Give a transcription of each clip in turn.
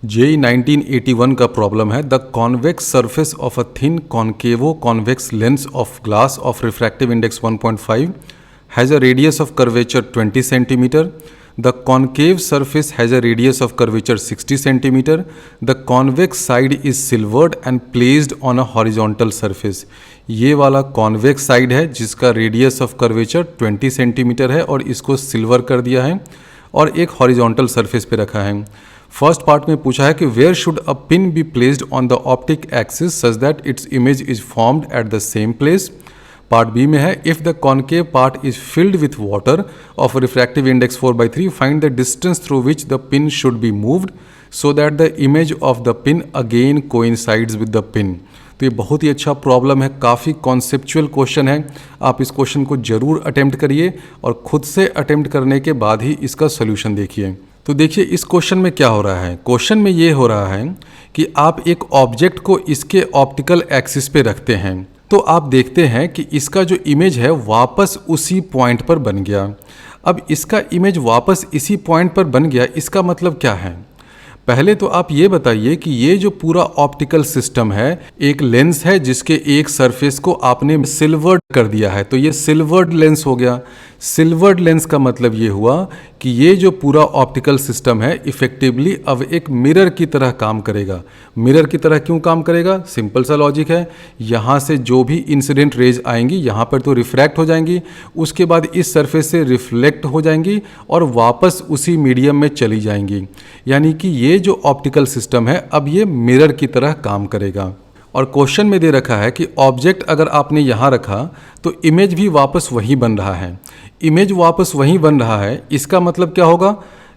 JEE 1981 का problem है the convex surface of a thin concavo convex lens of glass of refractive index 1.5 has a radius of curvature 20 centimetre. The concave surface has a radius of curvature 60 centimetre. The convex side is silvered and placed on a horizontal surface. ये वाला convex side है जिसका radius of curvature 20 centimetre है और इसको silver कर दिया है और एक हॉरिजॉन्टल सरफेस पे रखा है. फर्स्ट पार्ट में पूछा है कि where should a pin be placed on the optic axis such that its image is formed at the same place. Part B में है if the concave part is filled with water of refractive index 4/3 find the distance through which the pin should be moved so that the image of the pin again coincides with the pin. तो ये बहुत ही अच्छा problem है, काफ़ी conceptual question है. आप इस question को जरूर अटेम्प्ट करिए और खुद से अटेम्प्ट करने के बाद ही इसका सोल्यूशन देखिए. तो देखिए इस क्वेश्चन में क्या हो रहा है. क्वेश्चन में ये हो रहा है कि आप एक ऑब्जेक्ट को इसके ऑप्टिकल एक्सिस पे रखते हैं तो आप देखते हैं कि इसका जो इमेज है वापस उसी पॉइंट पर बन गया. अब इसका इमेज वापस इसी पॉइंट पर बन गया, इसका मतलब क्या है. पहले तो आप ये बताइए कि ये जो पूरा ऑप्टिकल सिस्टम है एक लेंस है जिसके एक सरफेस को आपने सिल्वर्ड कर दिया है, तो ये सिल्वर्ड लेंस हो गया. सिल्वर्ड लेंस का मतलब ये हुआ कि ये जो पूरा ऑप्टिकल सिस्टम है इफेक्टिवली अब एक मिरर की तरह काम करेगा. मिरर की तरह क्यों काम करेगा, सिंपल सा लॉजिक है. यहाँ से जो भी इंसिडेंट रेज आएंगी यहाँ पर तो रिफ्रैक्ट हो जाएंगी, उसके बाद इस सरफेस से रिफ्लेक्ट हो जाएंगी और वापस उसी मीडियम में चली जाएंगी. यानी कि ये जो ऑप्टिकल सिस्टम है अब ये मिरर की तरह काम करेगा. और क्वेश्चन में दे रखा है कि ऑब्जेक्ट अगर आपने यहाँ रखा तो इमेज भी वापस वहीं बन रहा है. इमेज वापस वहीं बन रहा है, इसका मतलब क्या होगा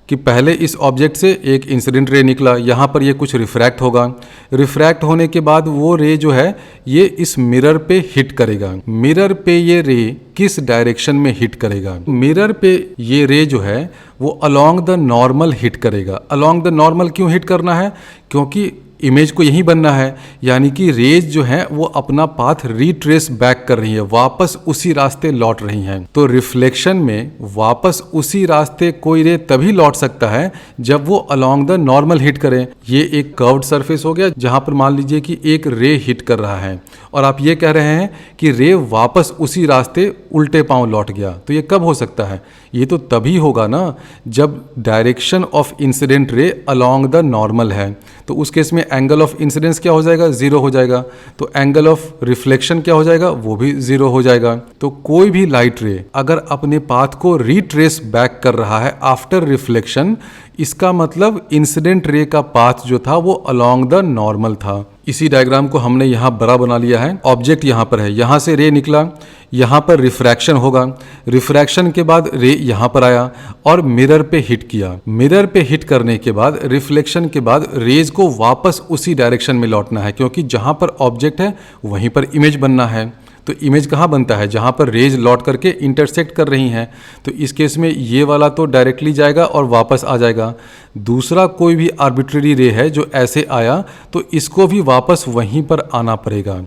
कि पहले इस ऑब्जेक्ट से एक इंसिडेंट रे निकला, यहाँ पर ये कुछ रिफ्रैक्ट होगा. रिफ्रैक्ट होने के बाद वो रे जो है ये इस मिरर पे हिट करेगा. मिरर पे ये रे किस डायरेक्शन में हिट करेगा, मिरर पे ये रे जो है वो अलोंग द नॉर्मल हिट करेगा. अलोंग द नॉर्मल क्यों हिट करना है, क्योंकि इमेज को यहीं बनना है. यानी कि रेज जो है वो अपना पाथ रिट्रेस बैक कर रही है, वापस उसी रास्ते लौट रही हैं. तो रिफ्लेक्शन में वापस उसी रास्ते कोई रे तभी लौट सकता है जब वो अलोंग द नॉर्मल हिट करे. ये एक कर्व्ड सरफेस हो गया जहां पर मान लीजिए कि एक रे हिट कर रहा है और आप ये कह रहे हैं कि रे वापस उसी रास्ते उल्टे पांव लौट गया. तो ये कब हो सकता है, ये तो तभी होगा ना जब direction of incident ray along the normal है. तो उस केस में एंगल ऑफ इंसिडेंस क्या हो जाएगा, जीरो हो जाएगा. तो एंगल ऑफ रिफ्लेक्शन क्या हो जाएगा, वो भी जीरो हो जाएगा. तो कोई भी लाइट रे अगर अपने पाथ को रिट्रेस बैक कर रहा है आफ्टर रिफ्लेक्शन, इसका मतलब इंसिडेंट रे का पाथ जो था वो अलोंग द नॉर्मल था. इसी डायग्राम को हमने यहाँ बड़ा बना लिया है. ऑब्जेक्ट यहाँ पर है, यहाँ से रे निकला, यहाँ पर रिफ्रैक्शन होगा, रिफ्रैक्शन के बाद रे यहाँ पर आया और मिरर पे हिट किया. मिरर पे हिट करने के बाद रिफ्लेक्शन के बाद रेज को वापस उसी डायरेक्शन में लौटना है, क्योंकि जहाँ पर ऑब्जेक्ट है वहीं पर इमेज बनना है. तो इमेज कहाँ बनता है, जहाँ पर रेज लौट करके इंटरसेक्ट कर रही हैं. तो इस केस में ये वाला तो डायरेक्टली जाएगा और वापस आ जाएगा. दूसरा कोई भी आर्बिट्रेरी रे है जो ऐसे आया तो इसको भी वापस वहीं पर आना पड़ेगा.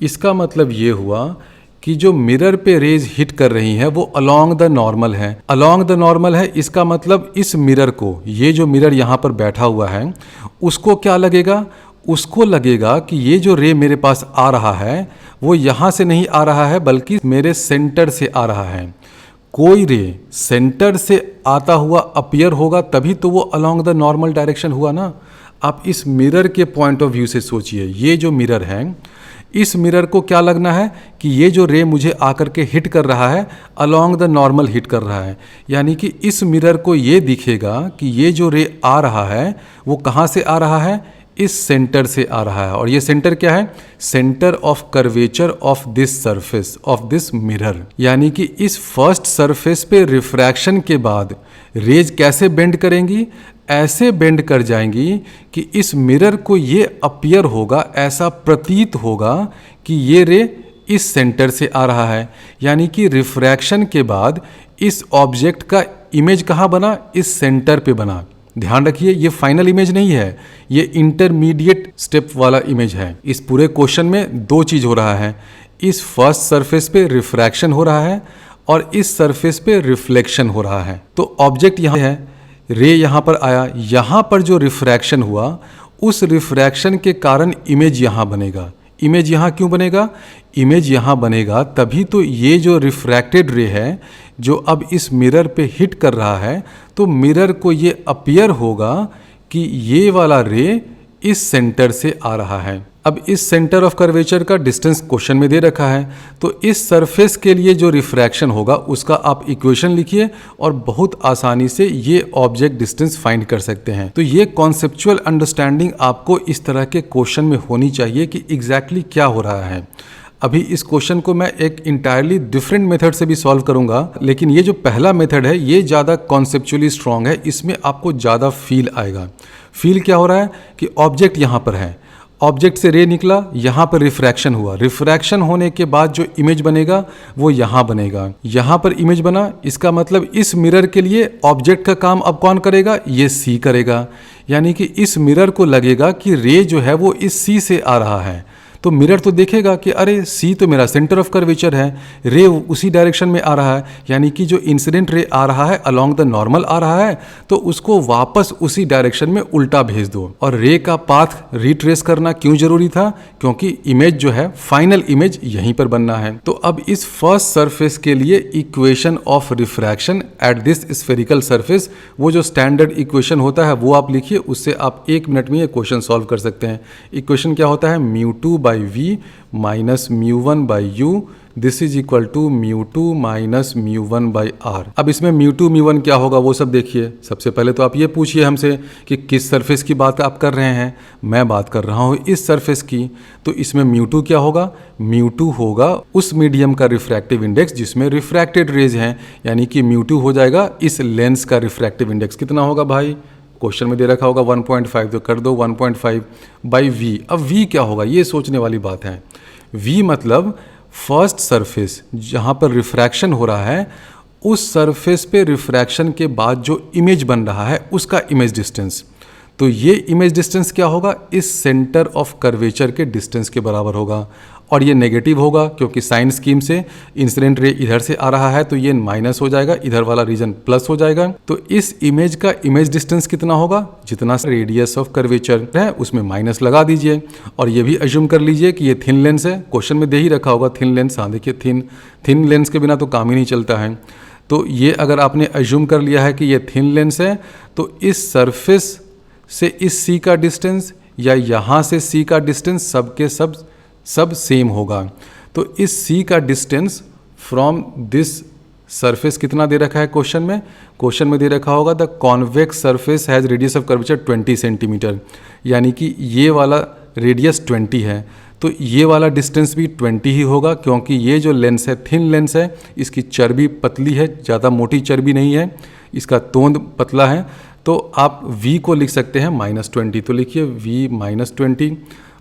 इसका मतलब ये हुआ कि जो मिरर पे रेज हिट कर रही है वो अलोंग द नॉर्मल है. अलोंग द नॉर्मल है, इसका मतलब इस मिरर को, ये जो मिरर यहाँ पर बैठा हुआ है उसको क्या लगेगा, उसको लगेगा कि ये जो रे मेरे पास आ रहा है वो यहाँ से नहीं आ रहा है बल्कि मेरे सेंटर से आ रहा है. कोई रे सेंटर से आता हुआ अपीयर होगा तभी तो वो अलोंग द नॉर्मल डायरेक्शन हुआ ना. आप इस मिरर के पॉइंट ऑफ व्यू से सोचिए, ये जो मिरर है इस मिरर को क्या लगना है कि ये जो रे मुझे आकर के हिट कर रहा है अलोंग द नॉर्मल हिट कर रहा है. यानी कि इस मिरर को ये दिखेगा कि ये जो रे आ रहा है वो कहाँ से आ रहा है, इस सेंटर से आ रहा है. और ये सेंटर क्या है, centre of curvature of this surface of this mirror. यानी कि इस फर्स्ट सरफेस पे रिफ्रैक्शन के बाद रेज कैसे बेंड करेंगी, ऐसे बेंड कर जाएंगी कि इस मिरर को ये अपीयर होगा, ऐसा प्रतीत होगा कि ये रे इस सेंटर से आ रहा है. यानी कि रिफ्रैक्शन के बाद इस ऑब्जेक्ट का इमेज कहाँ बना, इस सेंटर पे बना. ध्यान रखिए ये फाइनल इमेज नहीं है, ये इंटरमीडिएट स्टेप वाला इमेज है. इस पूरे क्वेश्चन में दो चीज हो रहा है, इस फर्स्ट सरफेस पे रिफ्रैक्शन हो रहा है और इस सरफेस पे रिफ्लेक्शन हो रहा है. तो ऑब्जेक्ट यहाँ है, रे यहाँ पर आया, यहाँ पर जो रिफ्रैक्शन हुआ उस रिफ्रैक्शन के कारण इमेज यहाँ बनेगा। इमेज यहाँ क्यों बनेगा? इमेज यहाँ बनेगा तभी तो ये जो रिफ्रैक्टेड रे है जो अब इस मिरर पे हिट कर रहा है, तो मिरर को ये अपीयर होगा कि ये वाला रे इस सेंटर से आ रहा है। अब इस सेंटर ऑफ कर्वेचर का डिस्टेंस क्वेश्चन में दे रखा है, तो इस सरफेस के लिए जो रिफ्रैक्शन होगा उसका आप इक्वेशन लिखिए और बहुत आसानी से ये ऑब्जेक्ट डिस्टेंस फाइंड कर सकते हैं। तो ये कॉन्सेप्चुअल अंडरस्टैंडिंग आपको इस तरह के क्वेश्चन में होनी चाहिए कि एग्जैक्टली क्या हो रहा है। अभी इस क्वेश्चन को मैं एक इंटायरली डिफरेंट मेथड से भी सॉल्व करूंगा, लेकिन ये जो पहला मेथड है ये ज़्यादा कॉन्सेप्चुअली स्ट्रॉन्ग है, इसमें आपको ज़्यादा फील आएगा। फील क्या हो रहा है कि ऑब्जेक्ट यहाँ पर है, ऑब्जेक्ट से रे निकला, यहाँ पर रिफ्रैक्शन हुआ, रिफ्रैक्शन होने के बाद जो इमेज बनेगा वो यहाँ बनेगा, यहाँ पर इमेज बना, इसका मतलब इस मिरर के लिए ऑब्जेक्ट का काम अब कौन करेगा? ये सी करेगा। यानी कि इस मिरर को लगेगा कि रे जो है वो इस सी से आ रहा है, तो मिरर तो देखेगा कि अरे सी तो मेरा सेंटर ऑफ कर्वेचर है, रे उसी डायरेक्शन में आ रहा है, यानी कि जो इंसिडेंट रे आ रहा है अलोंग द नॉर्मल आ रहा है, तो उसको वापस उसी डायरेक्शन में उल्टा भेज दो। और रे का पाथ रिट्रेस करना क्यों जरूरी था? क्योंकि इमेज जो है फाइनल इमेज यहीं पर बनना है। तो अब इस फर्स्ट सरफेस के लिए equation of refraction at this spherical surface, वो जो स्टैंडर्ड इक्वेशन होता है वो आप लिखिए, उससे आप 1 मिनट में ये क्वेश्चन सॉल्व कर सकते हैं। इक्वेशन क्या होता है? μ2 by v minus μ1 by u, this is equal to μ2 minus μ1 by r। अब इसमें μ2 μ1 क्या होगा वो सब देखिए। सबसे पहले तो आप ये पूछिए हमसे कि किस सरफेस की बात आप कर रहे हैं। मैं बात कर रहा हूँ इस सरफेस की, तो इसमें μ2 क्या होगा? μ2 होगा उस मीडियम का रिफ्रैक्टिव इंडेक्स जिसमें रिफ्रैक्टेड रेज हैं, यानी कि μ2 हो जाएगा इस लेंस का रिफ्रैक्टिव इंडेक्स। कितना होगा भाई? क्वेश्चन में दे रखा होगा 1.5, तो कर दो 1.5 बाई v। अब v क्या होगा ये सोचने वाली बात है। v मतलब फर्स्ट सरफेस जहाँ पर रिफ्रैक्शन हो रहा है, उस सरफेस पे रिफ्रैक्शन के बाद जो इमेज बन रहा है उसका इमेज डिस्टेंस। तो ये इमेज डिस्टेंस क्या होगा? इस सेंटर ऑफ कर्वेचर के डिस्टेंस के बराबर होगा, और ये नेगेटिव होगा क्योंकि साइन स्कीम से इंसिडेंट रे इधर से आ रहा है, तो ये माइनस हो जाएगा, इधर वाला रीजन प्लस हो जाएगा। तो इस इमेज का इमेज डिस्टेंस कितना होगा? जितना रेडियस ऑफ कर्वेचर है उसमें माइनस लगा दीजिए, और ये भी अज्यूम कर लीजिए कि ये थिन लेंस है। क्वेश्चन में दे ही रखा होगा थिन लेंस। हाँ देखिए, थिन लेंस के बिना तो काम ही नहीं चलता है। तो ये अगर आपने अज्यूम कर लिया है कि ये थिन लेंस है, तो इस सरफेस से इस सी का डिस्टेंस या यहाँ से सी का डिस्टेंस सब सेम होगा। तो इस सी का डिस्टेंस फ्रॉम दिस सरफेस कितना दे रखा है क्वेश्चन में? क्वेश्चन में दे रखा होगा the convex surface has radius of curvature 20 centimetre, यानी कि ये वाला रेडियस 20 है, तो ये वाला डिस्टेंस भी 20 ही होगा, क्योंकि ये जो लेंस है थिन लेंस है, इसकी चर्बी पतली है, ज़्यादा मोटी चर्बी नहीं है, इसका तोंद पतला है। तो आप v को लिख सकते हैं -20, तो लिखिए v -20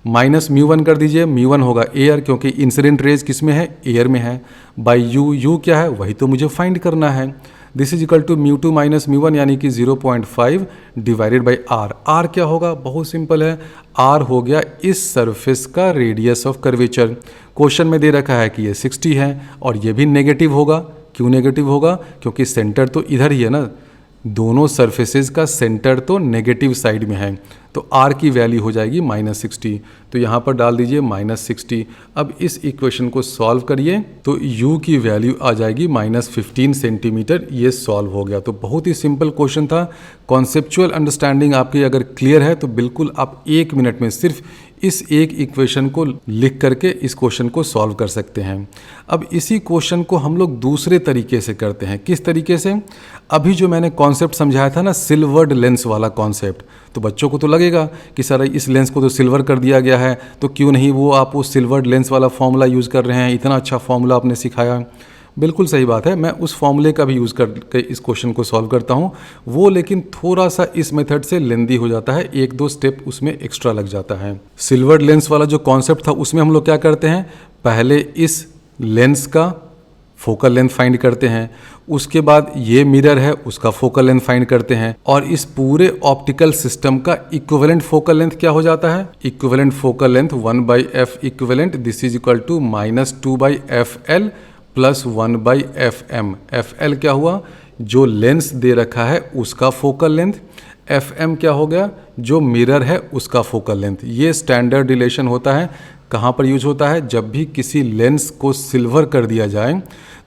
माइनस μ1 कर दीजिए। μ1 होगा एयर, क्योंकि इंसिडेंट रेज किस में है? एयर में है, बाई u क्या है? वही तो मुझे फाइंड करना है। This is equal to μ2 minus μ1, यानी कि 0.5 डिवाइडेड बाई r। r क्या होगा? बहुत सिंपल है, r हो गया इस सरफेस का रेडियस ऑफ कर्वेचर। क्वेश्चन में दे रखा है कि ये 60 है, और ये भी नेगेटिव होगा। क्यों नेगेटिव होगा? क्योंकि सेंटर तो इधर ही है ना, दोनों सरफेसेस का सेंटर तो नेगेटिव साइड में है, तो r की वैल्यू हो जाएगी -60। तो यहाँ पर डाल दीजिए -60। अब इस इक्वेशन को सॉल्व करिए तो u की वैल्यू आ जाएगी -15 सेंटीमीटर। ये सॉल्व हो गया। तो बहुत ही सिंपल क्वेश्चन था। कॉन्सेप्चुअल अंडरस्टैंडिंग आपकी अगर क्लियर है तो बिल्कुल आप 1 मिनट में सिर्फ इस एक इक्वेशन को लिख करके इस क्वेश्चन को सॉल्व कर सकते हैं। अब इसी क्वेश्चन को हम लोग दूसरे तरीके से करते हैं। किस तरीके से? अभी जो मैंने कॉन्सेप्ट समझाया था ना, सिल्वर्ड लेंस वाला कॉन्सेप्ट, तो बच्चों को तो लगेगा कि सर इस लेंस को तो सिल्वर कर दिया गया है, तो क्यों नहीं वो आप उस सिल्वर्ड लेंस वाला फॉर्मूला यूज़ कर रहे हैं, इतना अच्छा फॉर्मूला आपने सिखाया। बिल्कुल सही बात है, मैं उस फॉर्मूले का भी यूज़ करके इस क्वेश्चन को सॉल्व करता हूँ, वो लेकिन थोड़ा सा इस मेथड से लेंदी हो जाता है, 1-2 स्टेप उसमें एक्स्ट्रा लग जाता है। सिल्वर्ड लेंस वाला जो कॉन्सेप्ट था उसमें हम लोग क्या करते हैं, पहले इस लेंस का फोकल लेंथ फाइंड करते हैं, उसके बाद ये मिरर है उसका फोकल लेंथ फाइंड करते हैं, और इस पूरे ऑप्टिकल सिस्टम का इक्विवेलेंट फोकल लेंथ क्या हो जाता है? Equivalent focal length 1/f equivalent, this is equal to -2/fl + 1/fm। fl क्या हुआ? जो लेंस दे रखा है उसका फोकल लेंथ, FM क्या हो गया, जो मिरर है उसका फोकल लेंथ। ये स्टैंडर्ड रिलेशन होता है। कहाँ पर यूज होता है? जब भी किसी लेंस को सिल्वर कर दिया जाए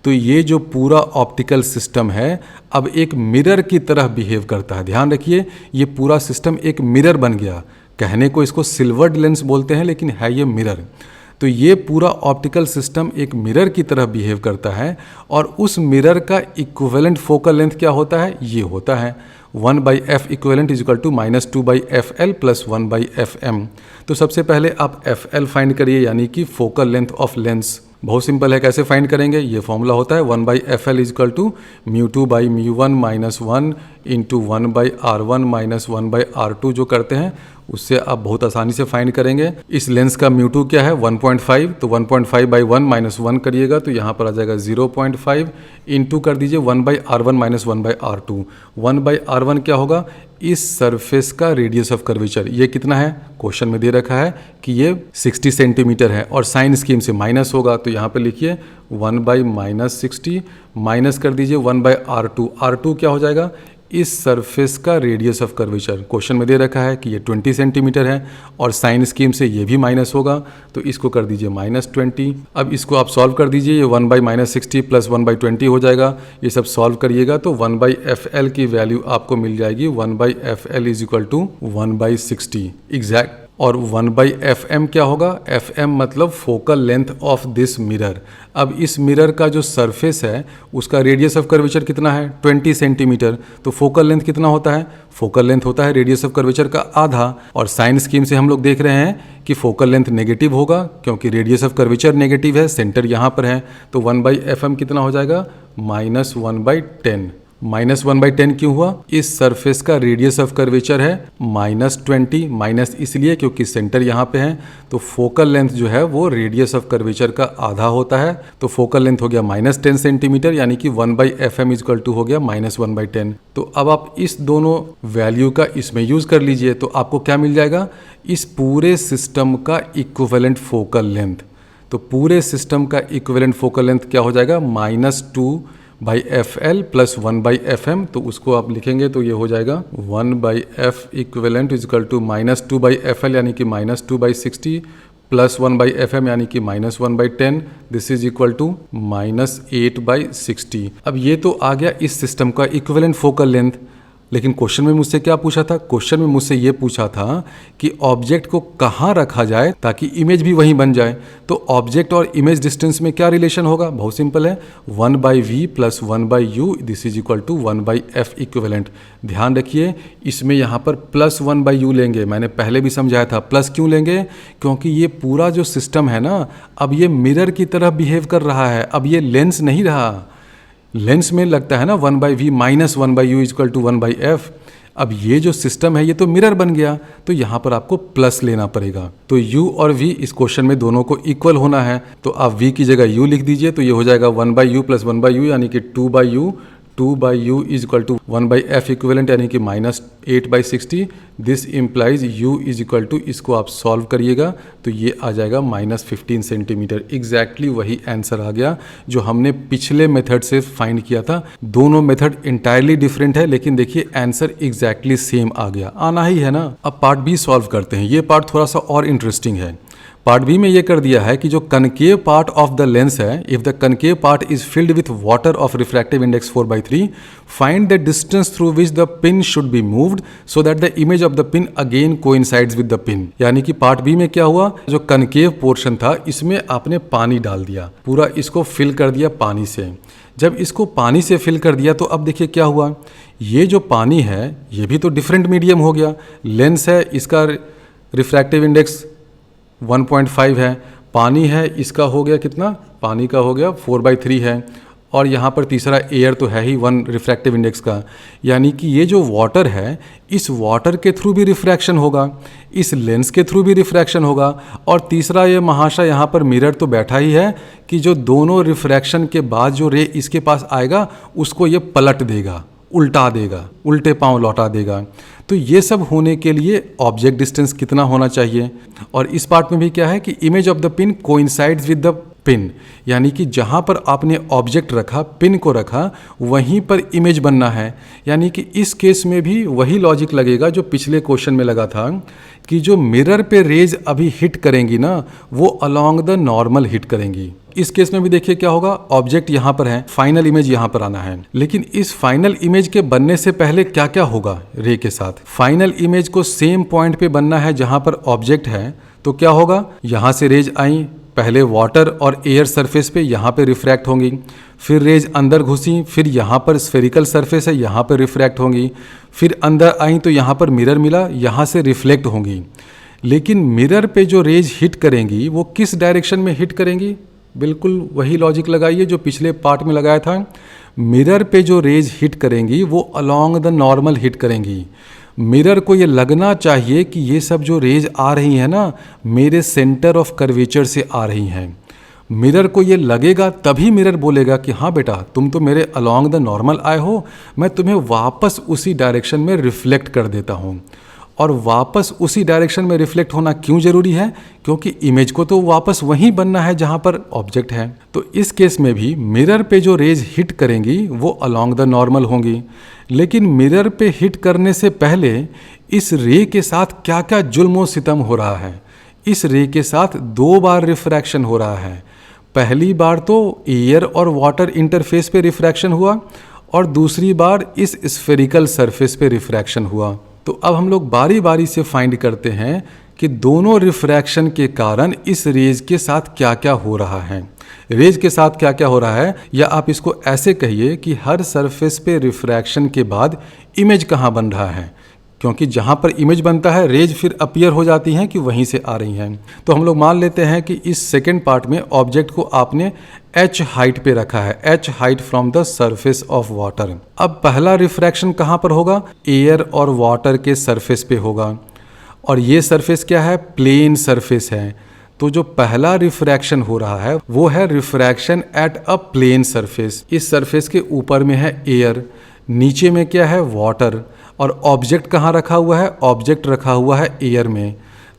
तो ये जो पूरा ऑप्टिकल सिस्टम है अब एक मिरर की तरह बिहेव करता है। ध्यान रखिए, ये पूरा सिस्टम एक मिरर बन गया। कहने को इसको सिल्वर्ड लेंस बोलते हैं लेकिन है ये मिरर। तो ये पूरा ऑप्टिकल सिस्टम एक मिरर की तरह बिहेव करता है और उस मिरर का इक्विवेलेंट फोकल लेंथ क्या होता है? ये होता है 1/f equivalent is equal to -2/fl plus 1/fm। तो सबसे पहले आप fl फाइंड करिए, यानी कि फोकल लेंथ ऑफ लेंस। बहुत सिंपल है, कैसे फाइंड करेंगे? ये फॉर्मूला होता है 1/fl is equal to μ2/μ1 - 1 into 1/r1 - 1/r2 जो करते हैं उससे आप बहुत आसानी से फाइंड करेंगे। इस लेंस का μ2 क्या है? 1.5, तो 1.5/1 - 1 करिएगा तो यहाँ पर आ जाएगा 0.5 इंटू कर दीजिए 1/r1 - 1/r2। 1/r1 क्या होगा? इस सरफेस का रेडियस ऑफ कर्वेचर। ये कितना है? क्वेश्चन में दे रखा है कि ये 60 सेंटीमीटर है और साइन स्कीम से माइनस होगा, तो यहाँ पे लिखिए 1/-60 माइनस कर दीजिए 1/r2। r2 क्या हो जाएगा? इस सरफेस का रेडियस ऑफ कर्वेचर। क्वेश्चन में दे रखा है कि ये 20 सेंटीमीटर है और साइन स्कीम से ये भी माइनस होगा, तो इसको कर दीजिए -20। अब इसको आप सॉल्व कर दीजिए, ये 1/-60 प्लस 1/20 हो जाएगा। ये सब सॉल्व करिएगा तो 1/fl की वैल्यू आपको मिल जाएगी 1/fl is equal to 1/60 exact. और 1/fm क्या होगा? fm मतलब focal length of this mirror. अब इस मिरर का जो सरफेस है उसका रेडियस ऑफ कर्वेचर कितना है? 20 सेंटीमीटर। तो फोकल लेंथ कितना होता है? फोकल लेंथ होता है रेडियस ऑफ कर्वेचर का आधा। और साइन स्कीम से हम लोग देख रहे हैं कि फोकल लेंथ नेगेटिव होगा क्योंकि रेडियस ऑफ कर्वेचर नेगेटिव है, सेंटर यहाँ पर है। तो 1/fm कितना हो जाएगा? -1/10। -1/10 क्यों हुआ? इस सरफेस का रेडियस ऑफ कर्वेचर है -20, माइनस इसलिए क्योंकि सेंटर यहाँ पे है। तो फोकल लेंथ जो है वो रेडियस ऑफ कर्वेचर का आधा होता है। तो फोकल लेंथ हो गया -10 सेंटीमीटर, यानी कि 1/fm इज इक्वल टू हो गया -1/10। तो अब आप इस दोनों वैल्यू का इसमें यूज कर लीजिए तो आपको क्या मिल जाएगा? इस पूरे सिस्टम का इक्विवेलेंट फोकल लेंथ। तो पूरे सिस्टम का इक्विवेलेंट फोकल लेंथ क्या हो जाएगा? -2/fl plus 1/fm। तो उसको आप लिखेंगे तो ये हो जाएगा 1/f equivalent is equal to -2/fl यानी कि -2/60 प्लस 1/fm यानी कि -1/10। This is equal to -8/60। अब ये तो आ गया इस सिस्टम का इक्विवेलेंट फोकल लेंथ। लेकिन क्वेश्चन में मुझसे क्या पूछा था? क्वेश्चन में मुझसे ये पूछा था कि ऑब्जेक्ट को कहाँ रखा जाए ताकि इमेज भी वहीं बन जाए। तो ऑब्जेक्ट और इमेज डिस्टेंस में क्या रिलेशन होगा? बहुत सिंपल है, 1/v plus 1/u this is equal to 1/f equivalent. ध्यान रखिए इसमें यहाँ पर प्लस 1/u लेंगे। मैंने पहले भी समझाया था प्लस क्यों लेंगे, क्योंकि ये पूरा जो सिस्टम है ना अब ये मिरर की तरह बिहेव कर रहा है। अब ये लेंस नहीं रहा। लेंस में लगता है ना 1/v minus 1/u equal to 1/f। अब ये जो सिस्टम है ये तो मिरर बन गया, तो यहाँ पर आपको प्लस लेना पड़ेगा। तो u और v इस क्वेश्चन में दोनों को इक्वल होना है, तो आप v की जगह u लिख दीजिए तो ये हो जाएगा 1/u प्लस 1/u यानी कि 2/u। 2/u is equal to 1/f equivalent यानी कि -8/60। This implies u is equal to, इसको आप सॉल्व करिएगा तो ये आ जाएगा -15 सेंटीमीटर। एग्जैक्टली वही आंसर आ गया जो हमने पिछले मेथड से फाइंड किया था। दोनों मेथड इंटायरली डिफरेंट है लेकिन देखिए आंसर एग्जैक्टली सेम आ गया, आना ही है ना। अब पार्ट बी सॉल्व करते हैं। ये पार्ट थोड़ा सा और इंटरेस्टिंग है। पार्ट बी में ये कर दिया है कि जो concave part of the lens है, if the concave part is filled with water of refractive index 4/3, find the distance through which the pin should be moved so that the image of the pin again coincides with the pin. यानी कि part B में क्या हुआ, जो concave portion था इसमें आपने पानी डाल दिया, पूरा इसको फिल कर दिया पानी से। जब इसको पानी से फिल कर दिया तो अब देखिए क्या हुआ, ये जो पानी है ये भी तो डिफरेंट मीडियम हो गया। लेंस है, इसका रिफ्रैक्टिव इंडेक्स 1.5 है, पानी है इसका हो गया कितना, पानी का हो गया 4/3 है, और यहाँ पर तीसरा एयर तो है ही 1 रिफ्रैक्टिव इंडेक्स का। यानी कि ये जो वाटर है इस वाटर के थ्रू भी रिफ्रैक्शन होगा, इस लेंस के थ्रू भी रिफ्रैक्शन होगा, और तीसरा ये महाशय यहाँ पर मिरर तो बैठा ही है कि जो दोनों रिफ्रैक्शन के बाद जो रे इसके पास आएगा उसको ये पलट देगा, उल्टा देगा, उल्टे पांव लौटा देगा। तो ये सब होने के लिए ऑब्जेक्ट डिस्टेंस कितना होना चाहिए। और इस पार्ट में भी क्या है कि image of the pin coincides with the pin, यानी कि जहाँ पर आपने ऑब्जेक्ट रखा, पिन को रखा, वहीं पर इमेज बनना है। यानी कि इस केस में भी वही लॉजिक लगेगा जो पिछले क्वेश्चन में लगा था कि जो मिरर पे रेज अभी हिट करेंगी ना, वो अलोंग द नॉर्मल हिट करेंगी। इस केस में भी देखिए क्या होगा, ऑब्जेक्ट यहाँ पर है, फाइनल इमेज यहाँ पर आना है, लेकिन इस फाइनल इमेज के बनने से पहले क्या क्या होगा रे के साथ। फाइनल इमेज को सेम पॉइंट पे बनना है जहाँ पर ऑब्जेक्ट है, तो क्या होगा, यहाँ से रेज आई, पहले वाटर और एयर सरफेस पे यहाँ पे रिफ्रैक्ट होंगी, फिर रेज अंदर घुसी, फिर यहाँ पर स्फेरिकल सरफेस है, यहाँ पर रिफ्रैक्ट होंगी, फिर अंदर आई तो यहाँ पर मिरर मिला, यहाँ से रिफ्लेक्ट होंगी। लेकिन मिरर पे जो रेज हिट करेंगी वो किस डायरेक्शन में हिट करेंगी, बिल्कुल वही लॉजिक लगाइए जो पिछले पार्ट में लगाया था। मिरर पे जो रेज हिट करेंगी वो अलोंग द नॉर्मल हिट करेंगी। मिरर को ये लगना चाहिए कि ये सब जो रेज आ रही हैं ना, मेरे सेंटर ऑफ कर्वेचर से आ रही हैं। मिरर को ये लगेगा तभी मिरर बोलेगा कि हाँ बेटा, तुम तो मेरे अलोंग द नॉर्मल आए हो, मैं तुम्हें वापस उसी डायरेक्शन में रिफ्लेक्ट कर देता हूँ। और वापस उसी डायरेक्शन में रिफ्लेक्ट होना क्यों जरूरी है, क्योंकि इमेज को तो वापस वहीं बनना है जहाँ पर ऑब्जेक्ट है। तो इस केस में भी मिरर पे जो रेज हिट करेंगी वो अलोंग द नॉर्मल होंगी। लेकिन मिरर पे हिट करने से पहले इस रे के साथ क्या क्या जुल्म और सितम हो रहा है। इस रे के साथ 2 बार रिफ्रैक्शन हो रहा है। पहली बार तो एयर और वाटर इंटरफेस पे रिफ्रैक्शन हुआ, और दूसरी बार इस स्फेरिकल सरफेस पे रिफ्रैक्शन हुआ। तो अब हम लोग बारी बारी से फाइंड करते हैं कि दोनों रिफ्रैक्शन के कारण इस रेज के साथ क्या क्या हो रहा है। रेज के साथ क्या क्या हो रहा है, या आप इसको ऐसे कहिए कि हर सरफेस पे रिफ्रैक्शन के बाद इमेज कहाँ बन रहा है, क्योंकि जहाँ पर इमेज बनता है रेज फिर अपीयर हो जाती हैं कि वहीं से आ रही हैं। तो हम लोग मान लेते हैं कि इस सेकेंड पार्ट में ऑब्जेक्ट को आपने h हाइट पे रखा है, h height from the surface of water. अब पहला रिफ्रैक्शन कहाँ पर होगा, एयर और वाटर के सरफेस पे होगा, और ये सरफेस क्या है, प्लेन सरफेस है। तो जो पहला रिफ्रैक्शन हो रहा है वो है refraction at a plane surface. इस सरफेस के ऊपर में है एयर, नीचे में क्या है, वाटर, और ऑब्जेक्ट कहाँ रखा हुआ है, ऑब्जेक्ट रखा हुआ है एयर में।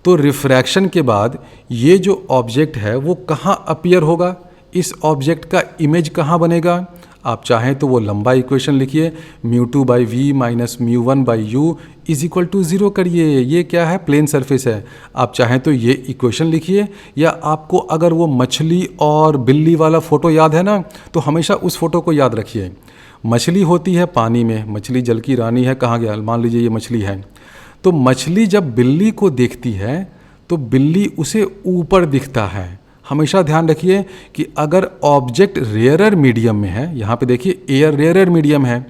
तो रिफ्रैक्शन के बाद ये जो ऑब्जेक्ट है वो कहाँ अपीयर होगा, इस ऑब्जेक्ट का इमेज कहाँ बनेगा। आप चाहें तो वो लंबा इक्वेशन लिखिए, μ2/v minus μ1/u is equal to 0 करिए। ये क्या है, प्लेन सरफेस है। आप चाहें तो ये इक्वेशन लिखिए, या आपको अगर वो मछली और बिल्ली वाला फ़ोटो याद है ना, तो हमेशा उस फोटो को याद रखिए। मछली होती है पानी में, मछली जल की रानी है, कहाँ गया, मान लीजिए ये मछली है। तो मछली जब बिल्ली को देखती है तो बिल्ली उसे ऊपर दिखता है। हमेशा ध्यान रखिए कि अगर ऑब्जेक्ट रेयरर मीडियम में है, यहाँ पे देखिए एयर रेयरर मीडियम है,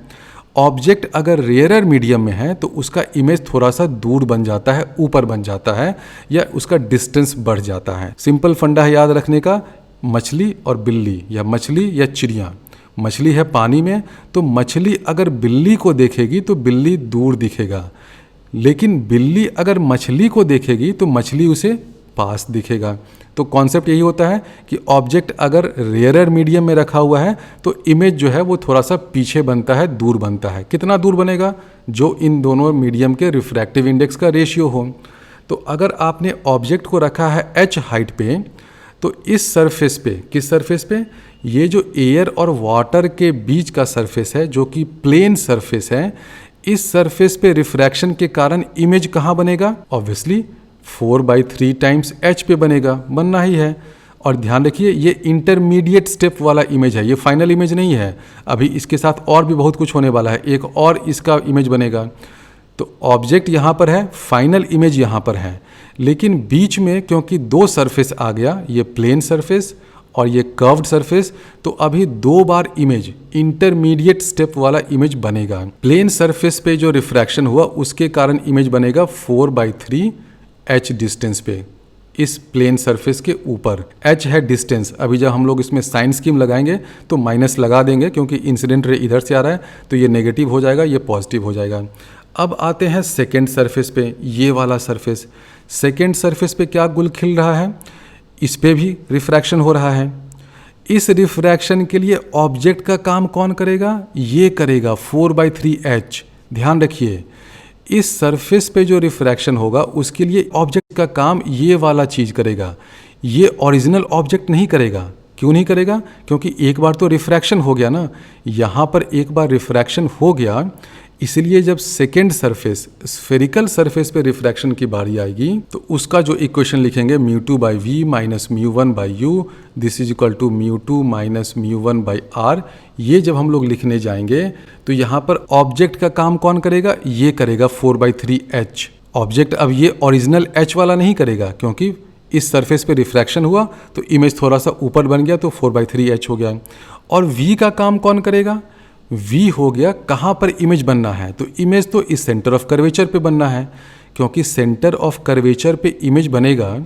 ऑब्जेक्ट अगर रेयरर मीडियम में है तो उसका इमेज थोड़ा सा दूर बन जाता है, ऊपर बन जाता है, या उसका डिस्टेंस बढ़ जाता है। सिंपल फंडा है याद रखने का, मछली और बिल्ली, या मछली या चिड़िया। मछली है पानी में, तो मछली अगर बिल्ली को देखेगी तो बिल्ली दूर दिखेगा, लेकिन बिल्ली अगर मछली को देखेगी तो मछली उसे पास दिखेगा। तो कॉन्सेप्ट यही होता है कि ऑब्जेक्ट अगर रेयरर मीडियम में रखा हुआ है तो इमेज जो है वो थोड़ा सा पीछे बनता है, दूर बनता है। कितना दूर बनेगा, जो इन दोनों मीडियम के रिफ्रैक्टिव इंडेक्स का रेशियो हो। तो अगर आपने ऑब्जेक्ट को रखा है h हाइट पे, तो इस सरफेस पे, किस सरफेस पे, ये जो एयर और वाटर के बीच का सरफेस है जो कि प्लेन सरफेस है, इस सरफेस पे रिफ्रैक्शन के कारण इमेज कहाँ बनेगा, ऑब्वियसली 4/3 टाइम्स h पे बनेगा, बनना ही है। और ध्यान रखिए ये इंटरमीडिएट स्टेप वाला इमेज है, ये फाइनल इमेज नहीं है। अभी इसके साथ और भी बहुत कुछ होने वाला है, एक और इसका इमेज बनेगा। तो ऑब्जेक्ट यहाँ पर है, फाइनल इमेज यहाँ पर है, लेकिन बीच में क्योंकि 2 सरफेस आ गया, ये प्लेन सरफेस और ये कर्व्ड सरफेस, तो अभी 2 बार इमेज, इंटरमीडिएट स्टेप वाला इमेज बनेगा। प्लेन सरफेस पे जो रिफ्रैक्शन हुआ उसके कारण इमेज बनेगा 4/3 h डिस्टेंस पे, इस प्लेन सरफेस के ऊपर। h है डिस्टेंस। अभी जब हम लोग इसमें साइन स्कीम लगाएंगे तो माइनस लगा देंगे, क्योंकि इंसिडेंट रे इधर से आ रहा है तो ये नेगेटिव हो जाएगा, ये पॉजिटिव हो जाएगा। अब आते हैं सेकेंड सरफेस पे, ये वाला सरफेस। सेकेंड सरफेस पे क्या गुल खिल रहा है, इस पे भी रिफ्रैक्शन हो रहा है। इस रिफ्रैक्शन के लिए ऑब्जेक्ट का काम कौन करेगा, ये करेगा 4/3 h। ध्यान रखिए इस सरफेस पे जो रिफ्रैक्शन होगा उसके लिए ऑब्जेक्ट का काम ये वाला चीज करेगा, ये ओरिजिनल ऑब्जेक्ट नहीं करेगा। क्यों नहीं करेगा? क्योंकि एक बार तो रिफ्रैक्शन हो गया ना, यहाँ पर एक बार रिफ्रैक्शन हो गया, इसलिए जब सेकेंड सरफेस स्फेरिकल सरफेस पे रिफ्रैक्शन की बारी आएगी तो उसका जो इक्वेशन लिखेंगे μ2 by v minus μ1 by u, this is equal to μ2 minus μ1 by r. ये जब हम लोग लिखने जाएंगे तो यहाँ पर ऑब्जेक्ट का काम कौन करेगा? ये करेगा 4/3h। ऑब्जेक्ट अब ये ओरिजिनल h वाला नहीं करेगा, क्योंकि इस सरफेस पे रिफ्रैक्शन हुआ तो इमेज थोड़ा सा ऊपर बन गया तो 4/3h हो गया। और v का काम कौन करेगा? v हो गया कहाँ पर इमेज बनना है, तो इमेज तो इस सेंटर ऑफ कर्वेचर पे बनना है, क्योंकि सेंटर ऑफ कर्वेचर पे इमेज बनेगा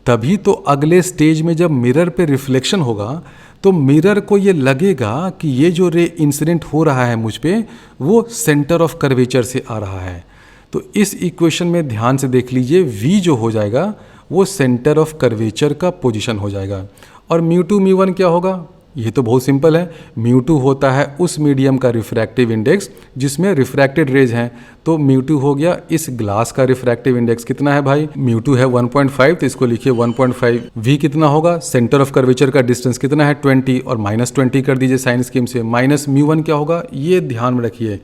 तभी तो अगले स्टेज में जब मिरर पे रिफ्लेक्शन होगा तो मिरर को ये लगेगा कि ये जो रे इंसिडेंट हो रहा है मुझ पे वो सेंटर ऑफ कर्वेचर से आ रहा है। तो इस इक्वेशन में ध्यान से देख लीजिए, v जो हो जाएगा वो सेंटर ऑफ कर्वेचर का पोजीशन हो जाएगा। और μ2 μ1 क्या होगा? ये तो बहुत सिंपल है, μ2 होता है उस मीडियम का रिफ्रैक्टिव इंडेक्स जिसमें रिफ्रैक्टेड रेज हैं, तो μ2 हो गया इस ग्लास का रिफ्रैक्टिव इंडेक्स कितना है भाई? μ2 है 1.5, तो इसको लिखिए 1.5। v कितना होगा? सेंटर ऑफ कर्वेचर का डिस्टेंस कितना है? 20, और -20 कर दीजिए साइन स्कीम से। माइनस μ1 क्या होगा? ये ध्यान में रखिए,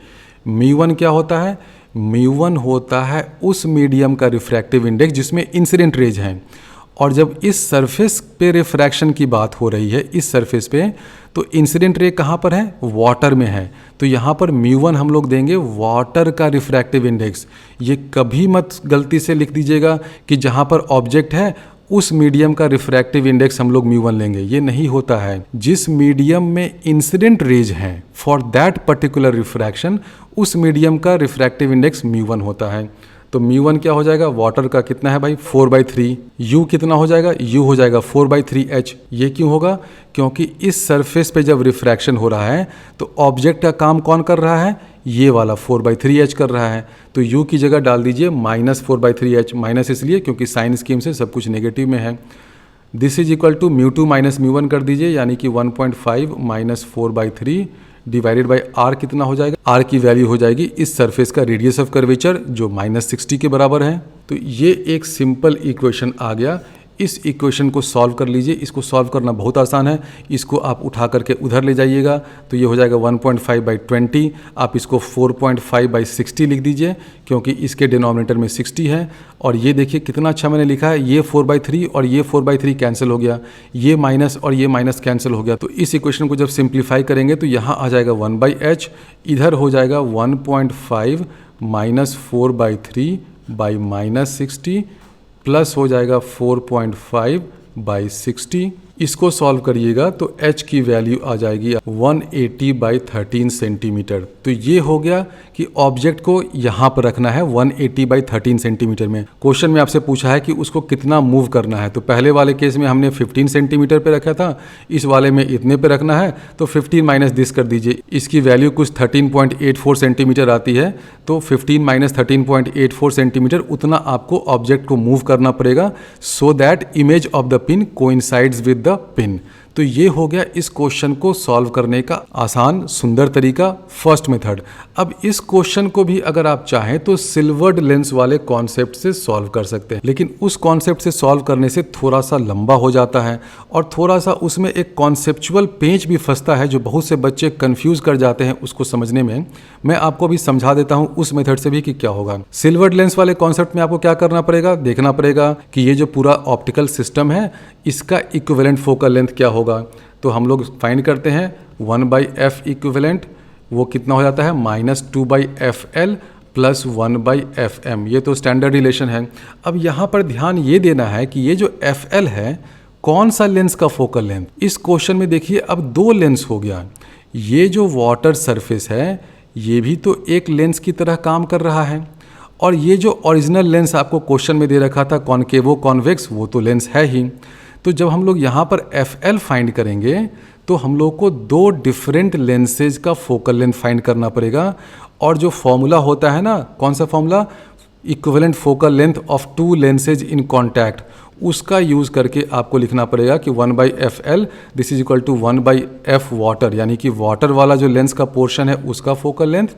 μ1 क्या होता है? μ1 होता है उस मीडियम का रिफ्रैक्टिव इंडेक्स जिसमें इंसिडेंट रेज हैं, और जब इस सरफेस पे रिफ्रैक्शन की बात हो रही है इस सरफेस पे, तो इंसिडेंट रे कहाँ पर है? वाटर में है, तो यहाँ पर μ1 हम लोग देंगे वाटर का रिफ्रैक्टिव इंडेक्स। ये कभी मत गलती से लिख दीजिएगा कि जहाँ पर ऑब्जेक्ट है उस मीडियम का रिफ्रैक्टिव इंडेक्स हम लोग μ1 लेंगे, ये नहीं होता है। जिस मीडियम में इंसिडेंट रेज हैं फॉर दैट पर्टिकुलर रिफ्रैक्शन, उस मीडियम का रिफ्रैक्टिव इंडेक्स μ1 होता है। तो μ1 क्या हो जाएगा? वाटर का कितना है भाई? 4/3। u कितना हो जाएगा? u हो जाएगा 4/3h। ये क्यों होगा? क्योंकि इस सरफेस पे जब रिफ्रैक्शन हो रहा है तो ऑब्जेक्ट का काम कौन कर रहा है? ये वाला 4/3h कर रहा है, तो u की जगह डाल दीजिए -4/3h। माइनस इसलिए क्योंकि साइन स्कीम से सब कुछ नेगेटिव में है। This is equal to μ2 minus μ1 कर दीजिए, यानी कि 1.5 माइनस 4/3 डिवाइडेड बाई r कितना हो जाएगा? r की वैल्यू हो जाएगी इस सरफेस का रेडियस ऑफ कर्वेचर जो -60 के बराबर है। तो ये एक सिंपल इक्वेशन आ गया। इस इक्वेशन को सॉल्व कर लीजिए, इसको सॉल्व करना बहुत आसान है। इसको आप उठा करके उधर ले जाइएगा तो ये हो जाएगा 1.5/20। आप इसको 4.5/60 लिख दीजिए, क्योंकि इसके डिनोमिनेटर में 60 है। और ये देखिए कितना अच्छा मैंने लिखा है, ये 4/3 और ये 4/3 कैंसिल हो गया, ये माइनस और ये माइनस कैंसिल हो गया। तो इस इक्वेशन को जब सिंप्लीफाई करेंगे तो यहाँ आ जाएगा 1/h, इधर हो जाएगा 1.5 माइनस 4/3 बाई -60 प्लस हो जाएगा 4.5/60। इसको सॉल्व करिएगा तो h की वैल्यू आ जाएगी 180/13 सेंटीमीटर। तो ये हो गया कि ऑब्जेक्ट को यहाँ पर रखना है 180/13 सेंटीमीटर में। क्वेश्चन में आपसे पूछा है कि उसको कितना मूव करना है, तो पहले वाले केस में हमने 15 सेंटीमीटर पे रखा था, इस वाले में इतने पे रखना है, तो 15 माइनस दिस कर दीजिए। इसकी वैल्यू कुछ 13.84 सेंटीमीटर आती है, तो 15 माइनस 13.84 सेंटीमीटर उतना आपको ऑब्जेक्ट को मूव करना पड़ेगा, so that image of the pin coincides with the pin. तो ये हो गया इस क्वेश्चन को सॉल्व करने का आसान सुंदर तरीका, फर्स्ट मेथड। अब इस क्वेश्चन को भी अगर आप चाहें तो सिल्वर्ड लेंस वाले कॉन्सेप्ट से सॉल्व कर सकते हैं, लेकिन उस कॉन्सेप्ट से सॉल्व करने से थोड़ा सा लंबा हो जाता है और थोड़ा सा उसमें एक कॉन्सेप्चुअल पेंच भी फंसता है जो बहुत से बच्चे कंफ्यूज कर जाते हैं उसको समझने में। मैं आपको भी समझा देता हूं उस मेथड से भी कि क्या होगा। सिल्वर्ड लेंस वाले कॉन्सेप्ट में आपको क्या करना पड़ेगा? देखना पड़ेगा कि ये जो पूरा ऑप्टिकल सिस्टम है इसका इक्विवेलेंट फोकल लेंथ क्या होगा। तो हम लोग फाइंड करते हैं 1/f इक्विवेलेंट, वो कितना हो जाता है? -2/fl plus 1/fm। ये तो स्टैंडर्ड रिलेशन है। अब यहाँ पर ध्यान ये देना है कि ये जो fl है कौन सा लेंस का फोकल लेंथ। इस क्वेश्चन में देखिए अब दो लेंस हो गया। ये जो वाटर सरफेस है ये भी तो एक लेंस की तरह काम कर रहा है, और ये जो ओरिजिनल लेंस आपको क्वेश्चन में दे रखा था कॉनकेवो कॉन्वेक्स, वो तो लेंस है ही। तो जब हम लोग यहाँ पर fl फाइंड करेंगे तो हम लोग को दो डिफरेंट लेंसेज का फोकल लेंथ फाइंड करना पड़ेगा, और जो फॉर्मूला होता है ना, कौन सा formula? Equivalent focal length of two lenses in contact, उसका यूज़ करके आपको लिखना पड़ेगा कि 1/fl this is equal to 1/f water, यानी कि वाटर वाला जो लेंस का पोर्शन है उसका फोकल लेंथ,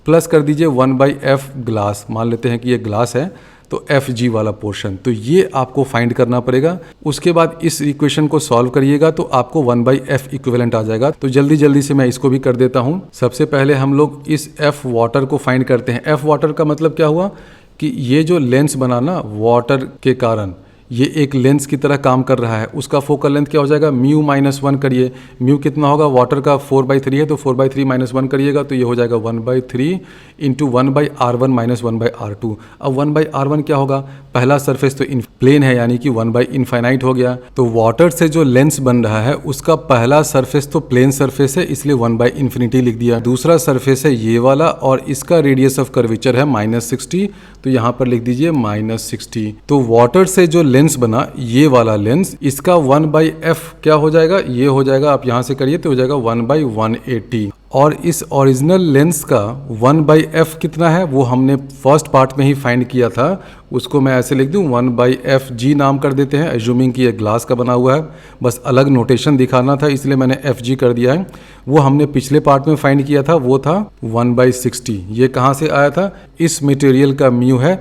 प्लस कर दीजिए 1/f ग्लास। मान लेते हैं कि ये ग्लास है तो एफ जी वाला पोर्शन, तो ये आपको फाइंड करना पड़ेगा। उसके बाद इस इक्वेशन को सॉल्व करिएगा तो आपको 1/f इक्विवेलेंट आ जाएगा। तो जल्दी जल्दी से मैं इसको भी कर देता हूँ। सबसे पहले हम लोग इस एफ वाटर को फाइंड करते हैं। एफ वाटर का मतलब क्या हुआ कि ये जो लेंस बना ना वाटर के कारण, ये एक लेंस की तरह काम कर रहा है, उसका फोकल लेंथ क्या हो जाएगा, म्यू -1 करिए। म्यू कितना होगा, वाटर का 4/3 है, तो 4/3 -1 करिएगा तो ये हो जाएगा 1/3 इंटू 1/r1 माइनस 1/r2। अब 1/r1 क्या होगा, पहला सरफेस तो प्लेन है यानी कि 1/इनफाइनाइट हो गया। तो वाटर से जो लेंस बन रहा है उसका पहला सरफेस तो प्लेन सरफेस है, इसलिए 1/इंफिनिटी लिख दिया। दूसरा सरफेस है ये वाला और इसका रेडियस ऑफ कर्वेचर है -60, तो यहाँ पर लिख दीजिए -60। तो वाटर से जो लेंस बना ये वाला लेंस, इसका 1/f क्या हो जाएगा, ये हो जाएगा, आप यहां से करिए तो हो जाएगा 1/180। और इस ओरिजिनल लेंस का 1/f कितना है वो हमने फर्स्ट पार्ट में ही फाइंड किया था, उसको मैं ऐसे लिख दूं 1/fg नाम कर देते हैं, एज्यूमिंग कि ये ग्लास का बना हुआ है, बस अलग नोटेशन दिखाना था इसलिए मैंने fg कर दिया है। वो हमने पिछले पार्ट में फाइंड किया था, वो था 1/60। ये कहाँ से आया था, इस मटेरियल का म्यू है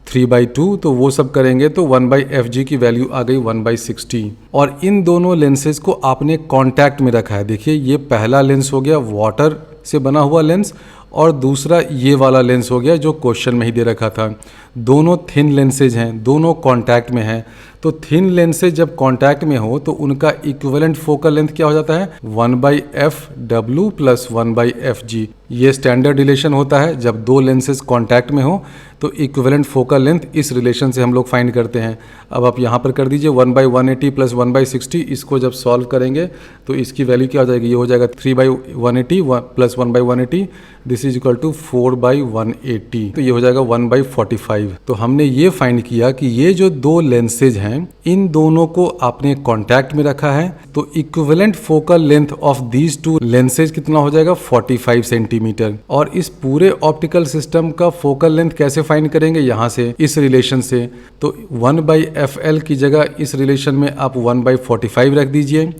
3/2, तो वो सब करेंगे तो 1/fg की वैल्यू आ गई 1/60। और इन दोनों लेंसेज को आपने कांटेक्ट में रखा है। देखिए ये पहला लेंस हो गया वाटर से बना हुआ लेंस और दूसरा ये वाला लेंस हो गया जो क्वेश्चन में ही दे रखा था। दोनों थिन लेंसेज हैं, दोनों कांटेक्ट में हैं। तो थिन लेंसेज जब कांटेक्ट में हो तो उनका इक्विवेलेंट फोकल लेंथ क्या हो जाता है, 1/fw प्लस 1/fg। ये स्टैंडर्ड रिलेशन होता है, जब दो लेंसेज कांटेक्ट में हो तो इक्विवेलेंट फोकल लेंथ इस रिलेशन से हम लोग फाइंड करते हैं। अब आप यहाँ पर कर दीजिए 1/180 प्लस 1/60, इसको जब सॉल्व करेंगे तो इसकी वैल्यू क्या हो जाएगी, ये हो जाएगा 3/180 plus 1/180, this is equal to 4/180, तो ये हो जाएगा 1/45। तो हमने ये फाइंड किया कि ये जो दो लेंसेज हैं इन दोनों को आपने कांटेक्ट में रखा है, तो equivalent focal length of these two lenses कितना हो जाएगा, 45 सेंटीमीटर। और इस पूरे ऑप्टिकल सिस्टम का फोकल लेंथ कैसे फाइंड करेंगे, यहाँ से इस रिलेशन से, तो 1/fl की जगह इस रिलेशन में आप 1/45 रख दीजिए।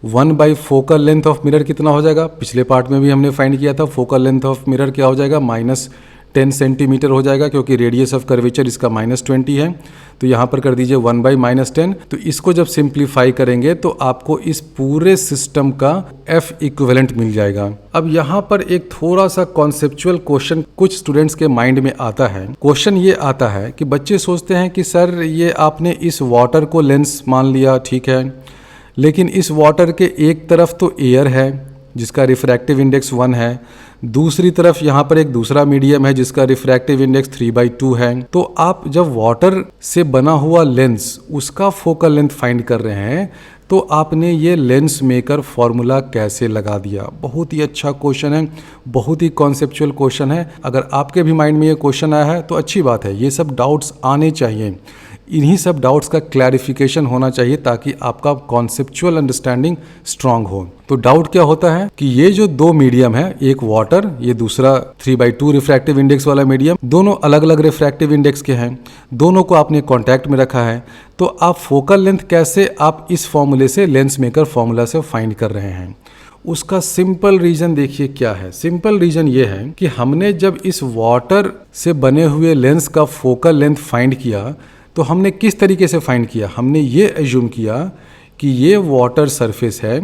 1/ फोकल लेंथ ऑफ मिरर कितना हो जाएगा, पिछले पार्ट में भी हमने फाइंड किया था, फोकल लेंथ ऑफ मिरर क्या हो जाएगा, -10 सेंटीमीटर हो जाएगा, क्योंकि रेडियस ऑफ कर्वेचर इसका -20 है। तो यहाँ पर कर दीजिए 1/-10। तो इसको जब सिंप्लीफाई करेंगे तो आपको इस पूरे सिस्टम का F इक्विवेलेंट मिल जाएगा। अब यहाँ पर एक थोड़ा सा कॉन्सेप्चुअल क्वेश्चन कुछ स्टूडेंट्स के माइंड में आता है। क्वेश्चन ये आता है कि बच्चे सोचते हैं कि सर ये आपने इस वाटर को लेंस मान लिया, ठीक है, लेकिन इस वाटर के एक तरफ तो एयर है जिसका रिफ्रैक्टिव इंडेक्स 1 है, दूसरी तरफ यहाँ पर एक दूसरा मीडियम है जिसका रिफ्रैक्टिव इंडेक्स 3/2 है। तो आप जब वाटर से बना हुआ लेंस उसका फोकल लेंथ फाइंड कर रहे हैं तो आपने ये लेंस मेकर फॉर्मूला कैसे लगा दिया। बहुत ही अच्छा क्वेश्चन है, बहुत ही कॉन्सेप्चुअल क्वेश्चन है। अगर आपके भी माइंड में ये क्वेश्चन आया है तो अच्छी बात है, ये सब डाउट्स आने चाहिए, इन्हीं सब डाउट्स का क्लैरिफिकेशन होना चाहिए ताकि आपका कॉन्सेप्चुअल अंडरस्टैंडिंग स्ट्रांग हो। तो डाउट क्या होता है कि ये जो दो मीडियम है, एक वाटर, ये दूसरा 3/2 रिफ्रैक्टिव इंडेक्स वाला मीडियम, दोनों अलग अलग रिफ्रैक्टिव इंडेक्स के हैं, दोनों को आपने कांटेक्ट में रखा है, तो आप फोकल लेंथ कैसे आप इस फॉर्मूले से, लेंस मेकर फॉर्मूला से फाइंड कर रहे हैं। उसका सिंपल रीजन देखिए क्या है। सिंपल रीजन ये है कि हमने जब इस वाटर से बने हुए लेंस का फोकल लेंथ फाइंड किया तो हमने किस तरीके से फाइंड किया, हमने ये एज्यूम किया कि ये वाटर सरफेस है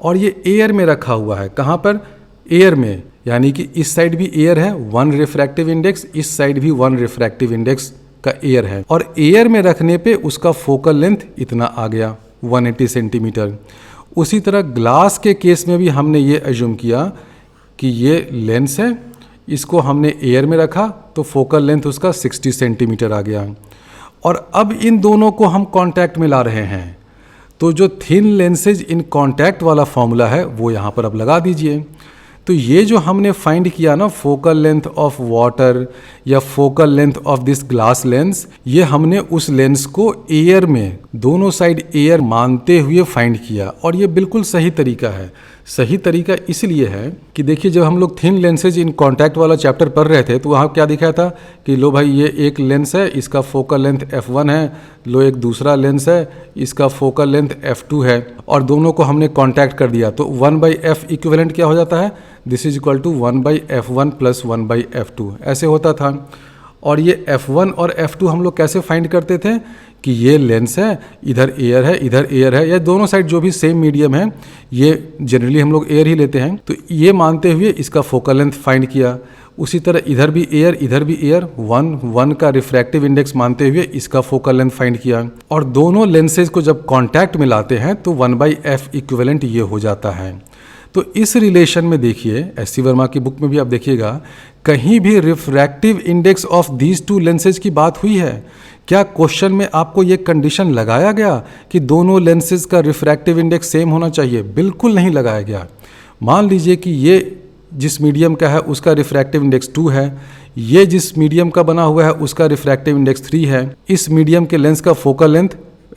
और ये एयर में रखा हुआ है। कहाँ पर, एयर में, यानी कि इस साइड भी एयर है 1 रिफ्रैक्टिव इंडेक्स, इस साइड भी 1 रिफ्रैक्टिव इंडेक्स का एयर है, और एयर में रखने पे उसका फोकल लेंथ इतना आ गया 180 सेंटीमीटर। उसी तरह ग्लास के केस में भी हमने ये एज्यूम किया कि ये लेंस है, इसको हमने एयर में रखा तो फोकल लेंथ उसका 60 सेंटीमीटर आ गया। और अब इन दोनों को हम कांटेक्ट में ला रहे हैं, तो जो थिन लेंसेज इन कांटेक्ट वाला फॉर्मूला है वो यहाँ पर अब लगा दीजिए। तो ये जो हमने फाइंड किया ना, फोकल लेंथ ऑफ वाटर या focal length of this glass lens, ये हमने उस लेंस को एयर में, दोनों साइड एयर मानते हुए फाइंड किया, और ये बिल्कुल सही तरीका है। सही तरीका इसलिए है कि देखिए जब हम लोग थिन लेंसेज इन कांटेक्ट वाला चैप्टर पढ़ रहे थे तो वहाँ क्या दिखाया था कि लो भाई ये एक लेंस है, इसका फोकल लेंथ f1 है, लो एक दूसरा लेंस है, इसका फोकल लेंथ f2 है, और दोनों को हमने कांटेक्ट कर दिया तो 1/f इक्विवेलेंट क्या हो जाता है, this is equal to 1/f1 plus 1/f2, ऐसे होता था। और ये F1 और F2 हम लोग कैसे फाइंड करते थे कि ये लेंस है, इधर एयर है, इधर एयर है, या दोनों साइड जो भी सेम मीडियम है, ये जनरली हम लोग एयर ही लेते हैं। तो ये मानते हुए इसका फोकल लेंथ फाइंड किया। उसी तरह इधर भी एयर, इधर भी एयर, 1 का रिफ्रैक्टिव इंडेक्स मानते हुए इसका फोकल लेंथ फाइंड किया। और दोनों लेंसेज को जब कांटेक्ट में लाते हैं तो 1/f इक्विवेलेंट ये हो जाता है। तो इस रिलेशन में देखिए, एस.सी. वर्मा की बुक में भी आप देखिएगा, कहीं भी refractive index of these two lenses की बात हुई है? क्या क्वेश्चन में आपको ये कंडीशन लगाया गया कि दोनों लेंसेज का रिफ्रैक्टिव इंडेक्स सेम होना चाहिए? बिल्कुल नहीं लगाया गया। मान लीजिए कि ये जिस मीडियम का है उसका रिफ्रैक्टिव इंडेक्स 2 है, ये जिस मीडियम का बना हुआ है उसका रिफ्रैक्टिव इंडेक्स 3 है। इस मीडियम के लेंस का फोकल लेंथ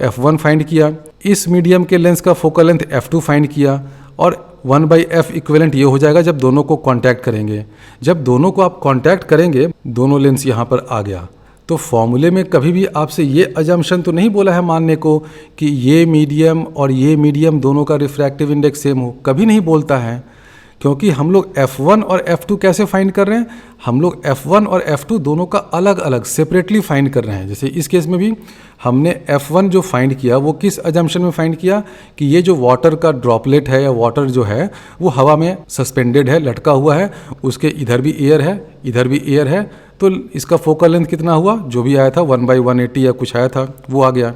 F1 फाइंड किया, इस मीडियम के लेंस का फोकल लेंथ F2 फाइंड किया, और 1/f इक्विवेलेंट ये हो जाएगा जब दोनों को कांटेक्ट करेंगे। जब दोनों को आप कांटेक्ट करेंगे, दोनों लेंस यहाँ पर आ गया। तो फॉर्मूले में कभी भी आपसे ये अजम्पशन तो नहीं बोला है मानने को कि ये मीडियम और ये मीडियम दोनों का रिफ्रैक्टिव इंडेक्स सेम हो, कभी नहीं बोलता है। क्योंकि हम लोग F1 और F2 कैसे फाइंड कर रहे हैं? हम लोग F1 और F2 दोनों का अलग अलग सेपरेटली फाइंड कर रहे हैं। जैसे इस केस में भी हमने F1 जो फाइंड किया वो किस अजम्पशन में फाइंड किया कि ये जो वाटर का ड्रॉपलेट है या वाटर जो है वो हवा में सस्पेंडेड है, लटका हुआ है, उसके इधर भी एयर है, इधर भी एयर है, तो इसका फोकल लेंथ कितना हुआ? जो भी आया था 1/180 या कुछ आया था वो आ गया।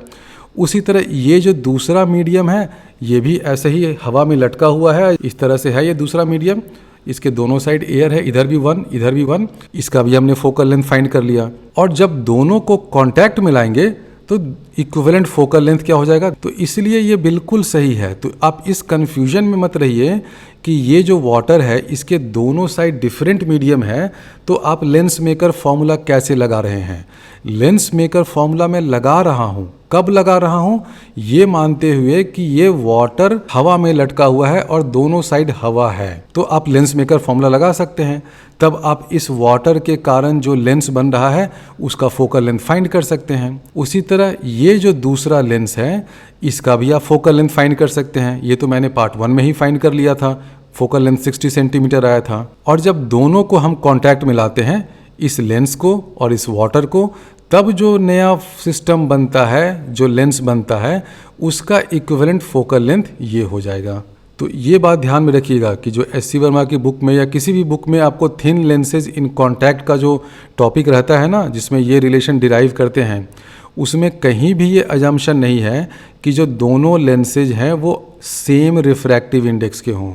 उसी तरह ये जो दूसरा मीडियम है ये भी ऐसे ही हवा में लटका हुआ है, इस तरह से है ये दूसरा मीडियम, इसके दोनों साइड एयर है, इधर भी 1, इधर भी 1, इसका भी हमने फोकल लेंथ फाइंड कर लिया। और जब दोनों को कांटेक्ट में लाएंगे तो इक्विवेलेंट फोकल लेंथ क्या हो जाएगा? तो इसलिए ये बिल्कुल सही है। तो आप इस कंफ्यूजन में मत रहिए कि ये जो वाटर है इसके दोनों साइड डिफरेंट मीडियम है, तो आप लेंस मेकर फॉर्मूला कैसे लगा रहे हैं? लेंस मेकर फॉर्मूला मैं लगा रहा हूँ, कब लगा रहा हूँ? ये मानते हुए कि ये वाटर हवा में लटका हुआ है और दोनों साइड हवा है, तो आप लेंस मेकर फॉर्मूला लगा सकते हैं। तब आप इस वाटर के कारण जो लेंस बन रहा है उसका फोकल लेंथ फाइंड कर सकते हैं। उसी तरह ये जो दूसरा लेंस है इसका भी आप फोकल लेंथ फाइंड कर सकते हैं। ये तो मैंने पार्ट 1 में ही फाइंड कर लिया था, फोकल लेंथ 60 सेंटीमीटर आया था। और जब दोनों को हम कांटेक्ट में लाते हैं, इस लेंस को और इस वाटर को, तब जो नया सिस्टम बनता है, जो लेंस बनता है, उसका इक्विवेलेंट फोकल लेंथ ये हो जाएगा। तो ये बात ध्यान में रखिएगा कि जो एस.सी. वर्मा की बुक में या किसी भी बुक में आपको थिन लेंसेज इन कांटेक्ट का जो टॉपिक रहता है ना, जिसमें ये रिलेशन डिराइव करते हैं, उसमें कहीं भी ये अजम्पशन नहीं है कि जो दोनों लेंसेज हैं वो सेम रिफ्रैक्टिव इंडेक्स के हों।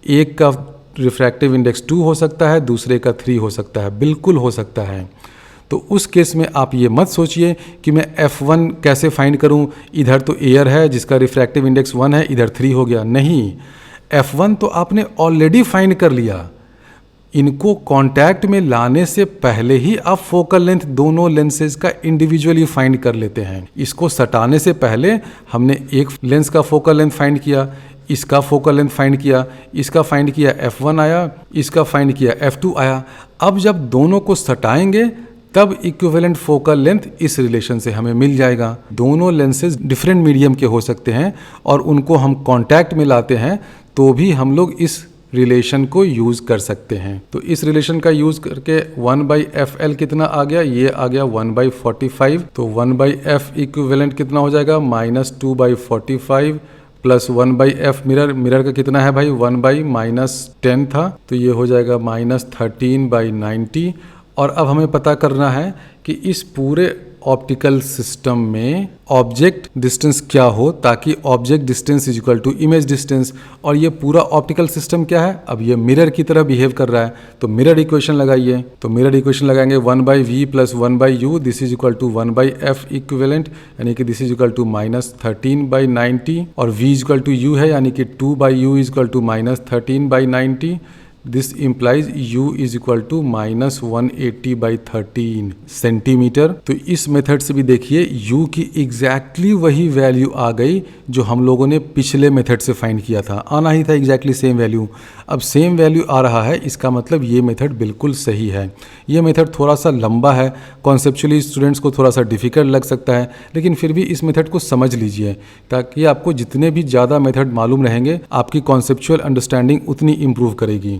एक का रिफ्रैक्टिव इंडेक्स 2 हो सकता है, दूसरे का 3 हो सकता है, बिल्कुल हो सकता है। तो उस केस में आप ये मत सोचिए कि मैं F1 कैसे फाइंड करूं, इधर तो एयर है जिसका रिफ्रैक्टिव इंडेक्स 1 है, इधर 3 हो गया। नहीं, F1 तो आपने ऑलरेडी फाइंड कर लिया। इनको कांटेक्ट में लाने से पहले ही आप फोकल लेंथ दोनों लेंसेज का इंडिविजुअली फाइंड कर लेते हैं। इसको सटाने से पहले हमने एक लेंस का फोकल लेंथ फाइंड किया, इसका फोकल लेंथ फाइंड किया, इसका फाइंड किया, F1 आया, इसका फाइंड किया, F2 आया। अब जब दोनों को सटाएंगे तब इक्विवेलेंट फोकल लेंथ इस रिलेशन से हमें मिल जाएगा। दोनों लेंसेज डिफरेंट मीडियम के हो सकते हैं और उनको हम कांटेक्ट में लाते हैं तो भी हम लोग इस रिलेशन को यूज़ कर सकते हैं। तो इस रिलेशन का यूज़ करके 1/fl कितना आ गया? ये आ गया 1/45। तो 1/f इक्विवेलेंट कितना हो जाएगा? -2/45 प्लस 1/f मिरर का कितना है भाई? 1/-10 था, तो ये हो जाएगा -13/90। और अब हमें पता करना है कि इस पूरे ऑप्टिकल सिस्टम में ऑब्जेक्ट डिस्टेंस क्या हो, ताकि object distance is equal to image distance. और ये पूरा ऑप्टिकल सिस्टम क्या है? अब ये मिरर की तरह बिहेव कर रहा है, तो मिरर इक्वेशन लगाइए। तो मिरर इक्वेशन लगाएंगे 1/v plus 1/u, this is equal to 1/f equivalent, यानी कि दिस इज इक्वल टू -13/90, और v is equal to u है, यानी कि 2/u is equal to -13/90। This implies u is equal to -180/13 centimetre. तो इस method से भी देखिए u की एग्जैक्टली वही वैल्यू आ गई जो हम लोगों ने पिछले मेथड से फाइंड किया था। आना ही था एग्जैक्टली सेम वैल्यू। अब सेम वैल्यू आ रहा है, इसका मतलब ये मेथड बिल्कुल सही है। ये मेथड थोड़ा सा लंबा है, कॉन्सेप्चुअली स्टूडेंट्स को थोड़ा सा डिफिकल्ट लग सकता है, लेकिन फिर भी इस मेथड को समझ लीजिए, ताकि आपको जितने भी ज़्यादा मेथड मालूम रहेंगे आपकी कॉन्सेप्चुअल अंडरस्टैंडिंग उतनी इम्प्रूव करेगी।